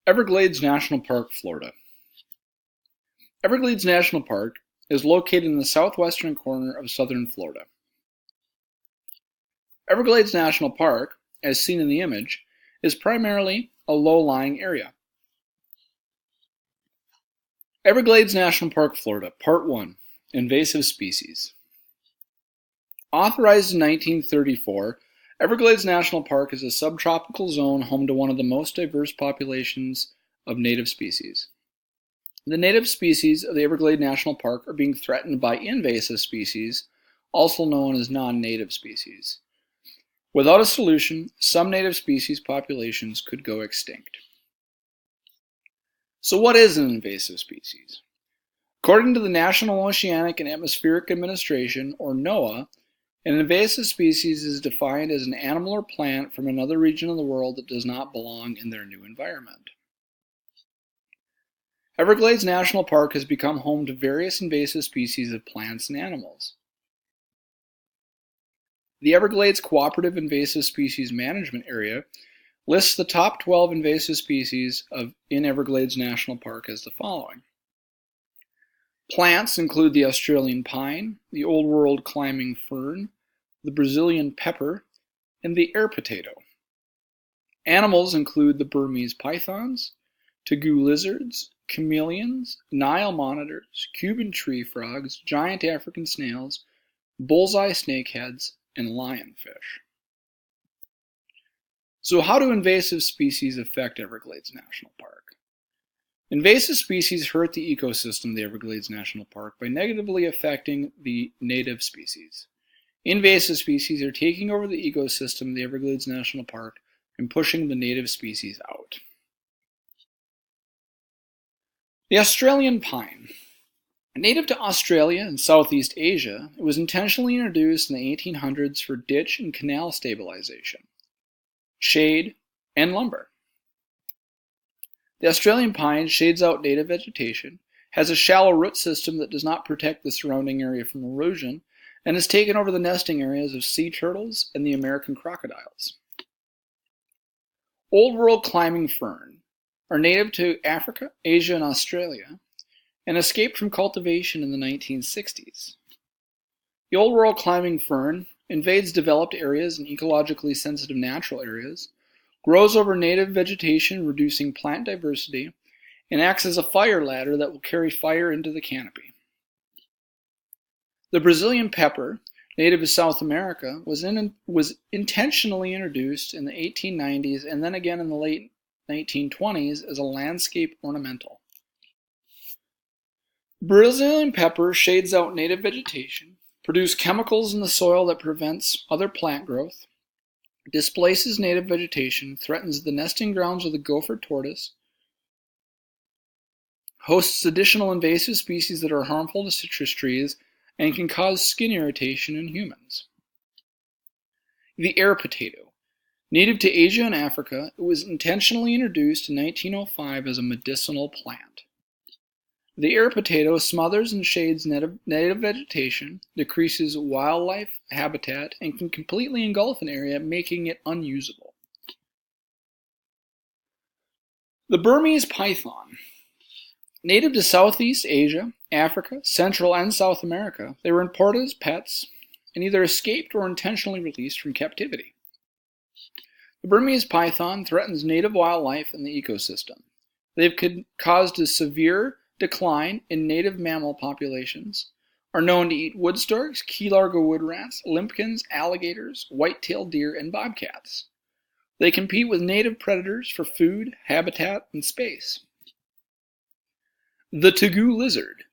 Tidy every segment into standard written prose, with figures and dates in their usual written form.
Everglades National Park, Florida. Everglades National Park is located in the southwestern corner of southern Florida. Everglades National Park, as seen in the image, is primarily a low-lying area. Everglades National Park, Florida, Part 1, Invasive Species. Authorized in 1934, Everglades National Park is a subtropical zone home to one of the most diverse populations of native species. The native species of the Everglades National Park are being threatened by invasive species, also known as non-native species. Without a solution, some native species populations could go extinct. So what is an invasive species? According to the National Oceanic and Atmospheric Administration, or NOAA, an invasive species is defined as an animal or plant from another region of the world that does not belong in their new environment. Everglades National Park has become home to various invasive species of plants and animals. The Everglades Cooperative Invasive Species Management Area lists the top 12 invasive species in Everglades National Park as the following. Plants include the Australian pine, the Old World climbing fern, the Brazilian pepper, and the air potato. Animals include the Burmese pythons, tegu lizards, chameleons, Nile monitors, Cuban tree frogs, giant African snails, bullseye snakeheads, and lionfish. So how do invasive species affect Everglades National Park? Invasive species hurt the ecosystem of the Everglades National Park by negatively affecting the native species. Invasive species are taking over the ecosystem of the Everglades National Park and pushing the native species out. The Australian pine. Native to Australia and Southeast Asia, it was intentionally introduced in the 1800s for ditch and canal stabilization, shade, and lumber. The Australian pine shades out native vegetation, has a shallow root system that does not protect the surrounding area from erosion, and has taken over the nesting areas of sea turtles and the American crocodiles. Old World climbing fern are native to Africa, Asia, and Australia, and escaped from cultivation in the 1960s. The Old World climbing fern invades developed areas and ecologically sensitive natural areas, grows over native vegetation, reducing plant diversity, and acts as a fire ladder that will carry fire into the canopy. The Brazilian pepper, native to South America, was intentionally introduced in the 1890s and then again in the late 1920s as a landscape ornamental. Brazilian pepper shades out native vegetation, produces chemicals in the soil that prevents other plant growth, displaces native vegetation, threatens the nesting grounds of the gopher tortoise, hosts additional invasive species that are harmful to citrus trees, and can cause skin irritation in humans. The air potato. Native to Asia and Africa, it was intentionally introduced in 1905 as a medicinal plant. The air potato smothers and shades native vegetation, decreases wildlife habitat, and can completely engulf an area, making it unusable. The Burmese python. Native to Southeast Asia, Africa, Central and South America, they were imported as pets and either escaped or intentionally released from captivity. The Burmese python threatens native wildlife and the ecosystem. They've caused a severe decline in native mammal populations, are known to eat wood storks, key largo wood rats, limpkins, alligators, white-tailed deer, and bobcats. They compete with native predators for food, habitat, and space. The tegu lizard.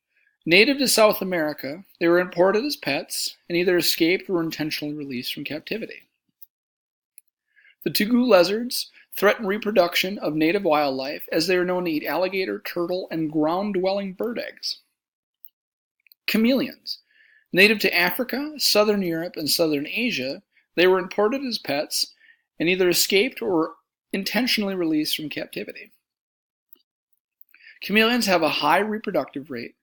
Native to South America, they were imported as pets and either escaped or were intentionally released from captivity. The tegu lizards threaten reproduction of native wildlife as they are known to eat alligator, turtle, and ground-dwelling bird eggs. Chameleons. Native to Africa, Southern Europe, and Southern Asia, they were imported as pets and either escaped or were intentionally released from captivity. Chameleons have a high reproductive rate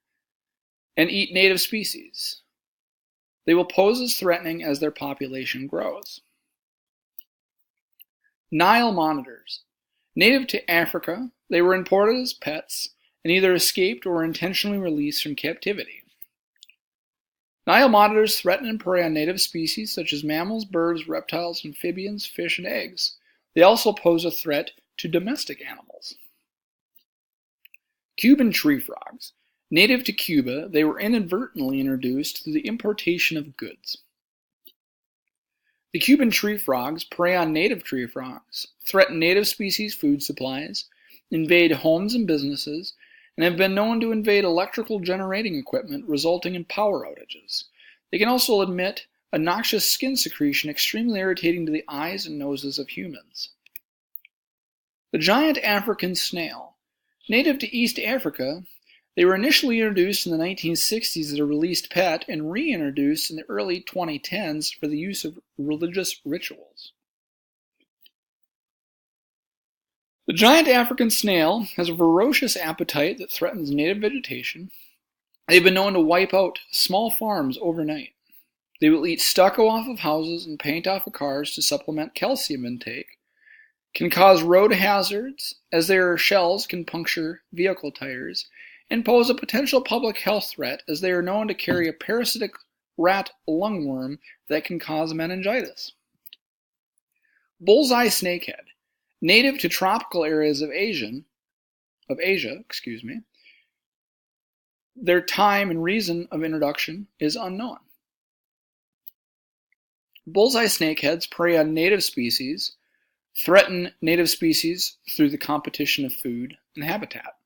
and eat native species. They will pose as threatening as their population grows. Nile monitors. Native to Africa, they were imported as pets and either escaped or were intentionally released from captivity. Nile monitors threaten and prey on native species such as mammals, birds, reptiles, amphibians, fish, and eggs. They also pose a threat to domestic animals. Cuban tree frogs. Native to Cuba, they were inadvertently introduced through the importation of goods. The Cuban tree frogs prey on native tree frogs, threaten native species food supplies, invade homes and businesses, and have been known to invade electrical generating equipment, resulting in power outages. They can also emit a noxious skin secretion extremely irritating to the eyes and noses of humans. The giant African snail. Native to East Africa, they were initially introduced in the 1960s as a released pet and reintroduced in the early 2010s for the use of religious rituals. The giant African snail has a ferocious appetite that threatens native vegetation. They've been known to wipe out small farms overnight. They will eat stucco off of houses and paint off of cars to supplement calcium intake, can cause road hazards as their shells can puncture vehicle tires, and pose a potential public health threat as they are known to carry a parasitic rat lungworm that can cause meningitis. Bullseye snakehead. Native to tropical areas of Asia, their time and reason of introduction is unknown. Bullseye snakeheads prey on native species, threaten native species through the competition of food and habitat.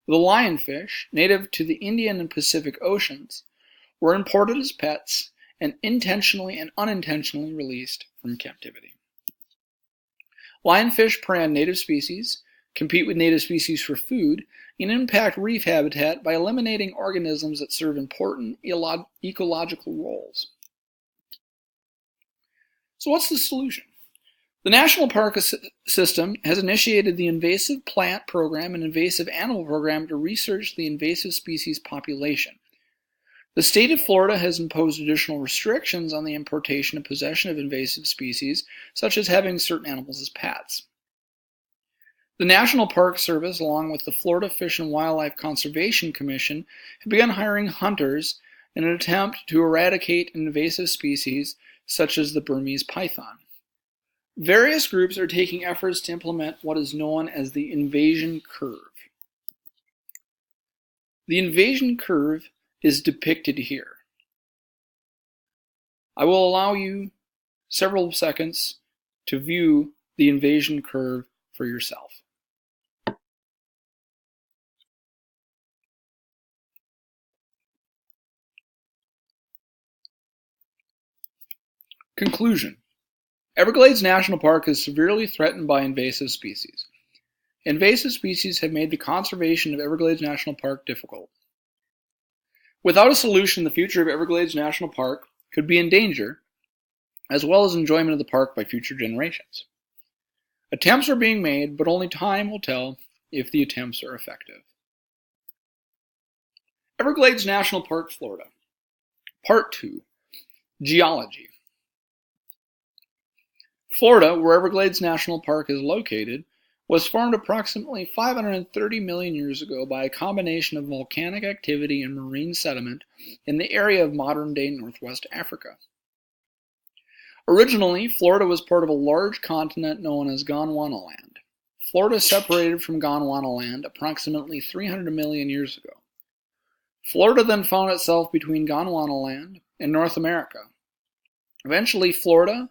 The lionfish, native to the Indian and Pacific Oceans, were imported as pets and intentionally and unintentionally released from captivity. Lionfish prey on native species, compete with native species for food, and impact reef habitat by eliminating organisms that serve important ecological roles. So what's the solution? The National Park System has initiated the Invasive Plant Program and Invasive Animal Program to research the invasive species population. The state of Florida has imposed additional restrictions on the importation and possession of invasive species, such as having certain animals as pets. The National Park Service, along with the Florida Fish and Wildlife Conservation Commission, have begun hiring hunters in an attempt to eradicate invasive species such as the Burmese python. Various groups are taking efforts to implement what is known as the invasion curve. The invasion curve is depicted here. I will allow you several seconds to view the invasion curve for yourself. Conclusion. Everglades National Park is severely threatened by invasive species. Invasive species have made the conservation of Everglades National Park difficult. Without a solution, the future of Everglades National Park could be in danger, as well as enjoyment of the park by future generations. Attempts are being made, but only time will tell if the attempts are effective. Everglades National Park, Florida. Part 2. Geology. Florida, where Everglades National Park is located, was formed approximately 530 million years ago by a combination of volcanic activity and marine sediment in the area of modern-day Northwest Africa. Originally, Florida was part of a large continent known as Gondwanaland. Florida separated from Gondwanaland approximately 300 million years ago. Florida then found itself between Gondwanaland and North America. Eventually, Florida,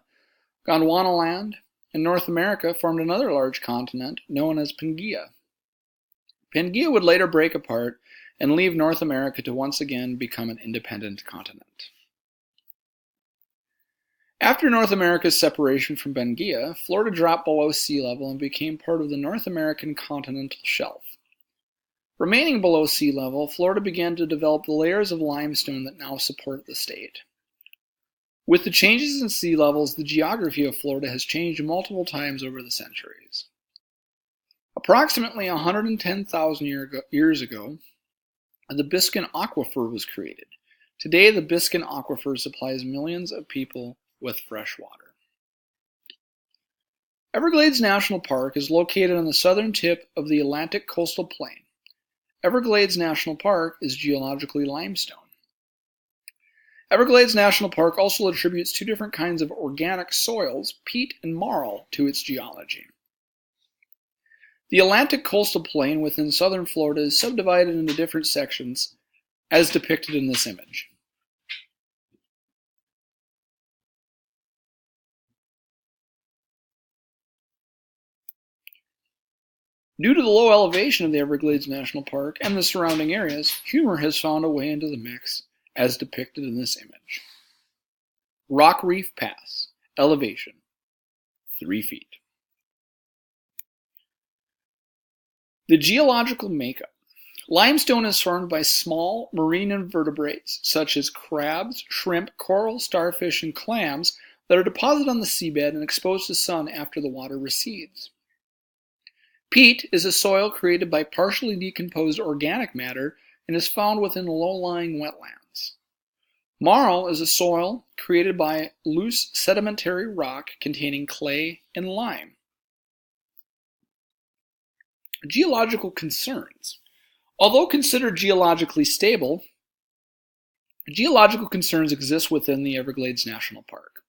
Gondwanaland, and North America formed another large continent known as Pangaea. Pangaea would later break apart and leave North America to once again become an independent continent. After North America's separation from Pangaea, Florida dropped below sea level and became part of the North American continental shelf. Remaining below sea level, Florida began to develop the layers of limestone that now support the state. With the changes in sea levels, the geography of Florida has changed multiple times over the centuries. Approximately 110,000 years ago, the Biscayne Aquifer was created. Today, the Biscayne Aquifer supplies millions of people with fresh water. Everglades National Park is located on the southern tip of the Atlantic coastal plain. Everglades National Park is geologically limestone. Everglades National Park also attributes two different kinds of organic soils, peat and marl, to its geology. The Atlantic coastal plain within southern Florida is subdivided into different sections, as depicted in this image. Due to the low elevation of the Everglades National Park and the surrounding areas, humor has found a way into the mix, as depicted in this image. Rock Reef Pass, elevation, 3 feet. The geological makeup. Limestone is formed by small marine invertebrates such as crabs, shrimp, coral, starfish, and clams that are deposited on the seabed and exposed to sun after the water recedes. Peat is a soil created by partially decomposed organic matter and is found within low-lying wetlands. Marl is a soil created by loose sedimentary rock containing clay and lime. Geological concerns. Although considered geologically stable, geological concerns exist within the Everglades National Park.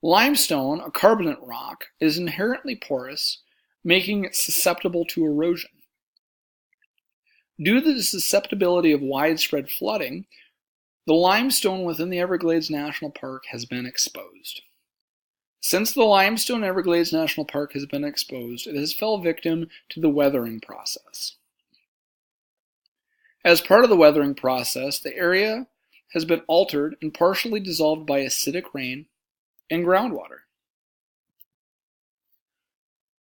Limestone, a carbonate rock, is inherently porous, making it susceptible to erosion. Due to the susceptibility of widespread flooding, the limestone within the Everglades National Park has been exposed. Since the limestone Everglades National Park has been exposed, it has fell victim to the weathering process. As part of the weathering process, the area has been altered and partially dissolved by acidic rain and groundwater.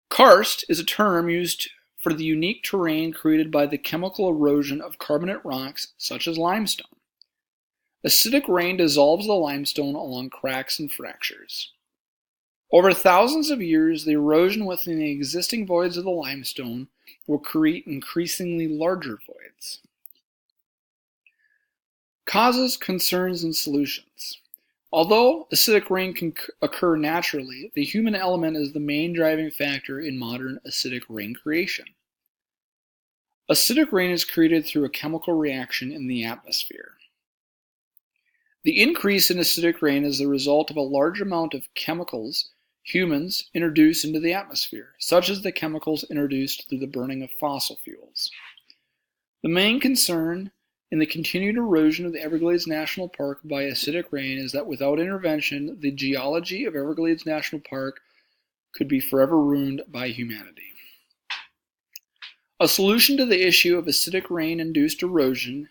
Karst is a term used for the unique terrain created by the chemical erosion of carbonate rocks such as limestone. Acidic rain dissolves the limestone along cracks and fractures. Over thousands of years, the erosion within the existing voids of the limestone will create increasingly larger voids. Causes, concerns, and solutions. Although acidic rain can occur naturally, the human element is the main driving factor in modern acidic rain creation. Acidic rain is created through a chemical reaction in the atmosphere. The increase in acidic rain is the result of a large amount of chemicals humans introduce into the atmosphere, such as the chemicals introduced through the burning of fossil fuels. The main concern in the continued erosion of the Everglades National Park by acidic rain is that without intervention, the geology of Everglades National Park could be forever ruined by humanity. A solution to the issue of acidic rain-induced erosion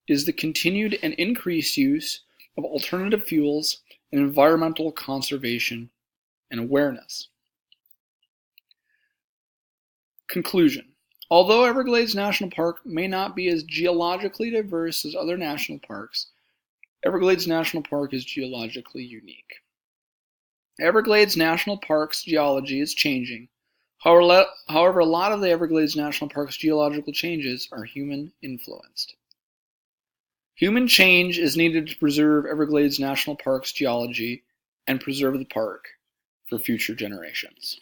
is the continued and increased use of alternative fuels and environmental conservation and awareness. Conclusion. Although Everglades National Park may not be as geologically diverse as other national parks, Everglades National Park is geologically unique. Everglades National Park's geology is changing. However, a lot of the Everglades National Park's geological changes are human-influenced. Human change is needed to preserve Everglades National Park's geology and preserve the park for future generations.